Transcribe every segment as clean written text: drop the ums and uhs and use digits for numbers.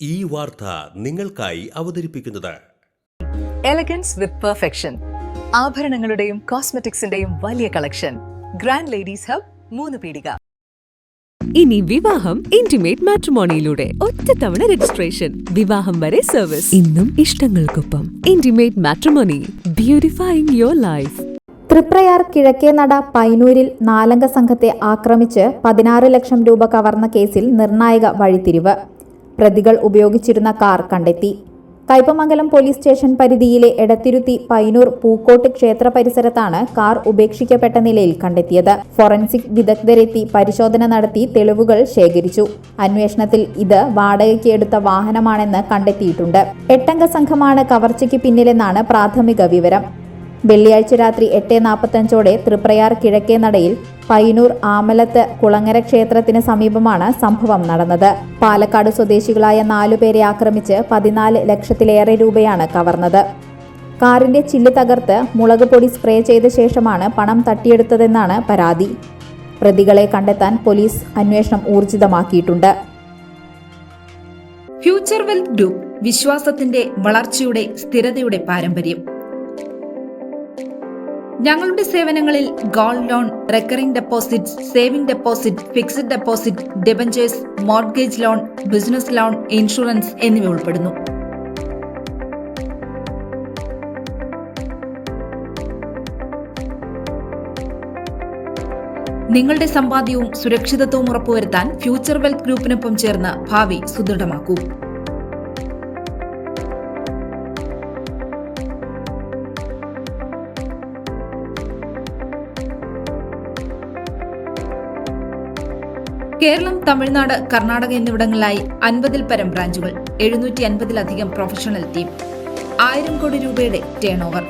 ഈ വാർത്ത നിങ്ങൾക്കായി അവതരിപ്പിക്കുന്നത് എലഗൻസ് വിത്ത് പെർഫെക്ഷൻ. ആഭരണങ്ങളുടെയും കോസ്മെറ്റിക്സിന്റെയും വലിയ കളക്ഷൻ. ഗ്രാൻഡ് ലേഡീസ് ഹബ്, 3 പീടിക. ഇനി വിവാഹം ഇന്റിമേറ്റ് മാട്രിമോണിയിലൂടെ ഒറ്റത്തവണ രജിസ്ട്രേഷൻ, വിവാഹം വരെ സർവീസ്. ഇന്നും ഇഷ്ടങ്ങൾക്കൊപ്പം intimate matrimony, beautifying your life. Thriprayar കിഴക്കേനട പൈനൂരിൽ 4-അംഗ സംഘത്തെ ആക്രമിച്ച് 16 ലക്ഷം രൂപ കവർന്ന കേസിൽ നിർണായക വഴിത്തിരിവ്. പ്രതികൾ ഉപയോഗിച്ചിരുന്ന കാർ കണ്ടെത്തി. കയ്പമംഗലം പോലീസ് സ്റ്റേഷൻ പരിധിയിലെ എടത്തിരുത്തി പൈനൂർ പൂക്കോട്ട് ക്ഷേത്ര പരിസരത്താണ് കാർ ഉപേക്ഷിക്കപ്പെട്ട നിലയിൽ കണ്ടെത്തിയത്. ഫോറൻസിക് വിദഗ്ധരെത്തി പരിശോധന നടത്തി തെളിവുകൾ ശേഖരിച്ചു. അന്വേഷണത്തിൽ ഇത് വാടകയ്ക്ക് എടുത്ത വാഹനമാണെന്ന് കണ്ടെത്തിയിട്ടുണ്ട്. 8-അംഗ സംഘമാണ് കവർച്ചയ്ക്ക് പിന്നിലെന്നാണ് പ്രാഥമിക വിവരം. വെള്ളിയാഴ്ച രാത്രി 8:45 തൃപ്രയാർ കിഴക്കേനടയിൽ പൈനൂർ ആമലത്ത് കുളങ്ങര ക്ഷേത്രത്തിന് സമീപമാണ് സംഭവം നടന്നത്. പാലക്കാട് സ്വദേശികളായ 4 പേരെ ആക്രമിച്ച് 14 ലക്ഷത്തിലേറെ രൂപയാണ് കവർന്നത്. കാറിന്റെ ചില്ല് തകർത്ത് മുളക് പൊടി സ്പ്രേ ചെയ്ത ശേഷമാണ് പണം തട്ടിയെടുത്തതെന്നാണ് പരാതി. പ്രതികളെ കണ്ടെത്താൻ പോലീസ് അന്വേഷണം ഊർജിതമാക്കിയിട്ടുണ്ട്. ഫ്യൂച്ചർ വെൽത്ത് ഗ്രൂപ്പ്, വിശ്വാസത്തിന്റെ വളർച്ചയുടെ സ്ഥിരതയുടെ പാരമ്പര്യം. ഞങ്ങളുടെ സേവനങ്ങളിൽ gold loan, recurring deposit, saving deposit, fixed deposit, debentures, mortgage loan, business loan, insurance എന്നിവ ഉൾപ്പെടുന്നു. നിങ്ങളുടെ സമ്പാദ്യവും സുരക്ഷിതത്വവും ഉറപ്പുവരുത്താൻ ഫ്യൂച്ചർ വെൽത്ത് ഗ്രൂപ്പിനൊപ്പം ചേർന്ന് ഭാവി സുദൃഢമാക്കൂ. കേരളം, തമിഴ്നാട്, കർണാടക എന്നിവിടങ്ങളിലായി 50-ൽ പരം ബ്രാഞ്ചുകൾ, 750-ലധികം പ്രൊഫഷണൽ ടീം, 1000 കോടി രൂപയുടെ ടേൺ ഓവർ.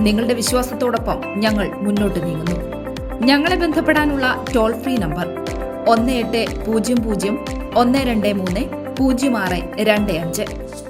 നിങ്ങളുടെ വിശ്വാസത്തോടൊപ്പം ഞങ്ങൾ മുന്നോട്ട് നീങ്ങുന്നു. ഞങ്ങളെ ബന്ധപ്പെടാനുള്ള ടോൾ ഫ്രീ നമ്പർ 1800 123 0625.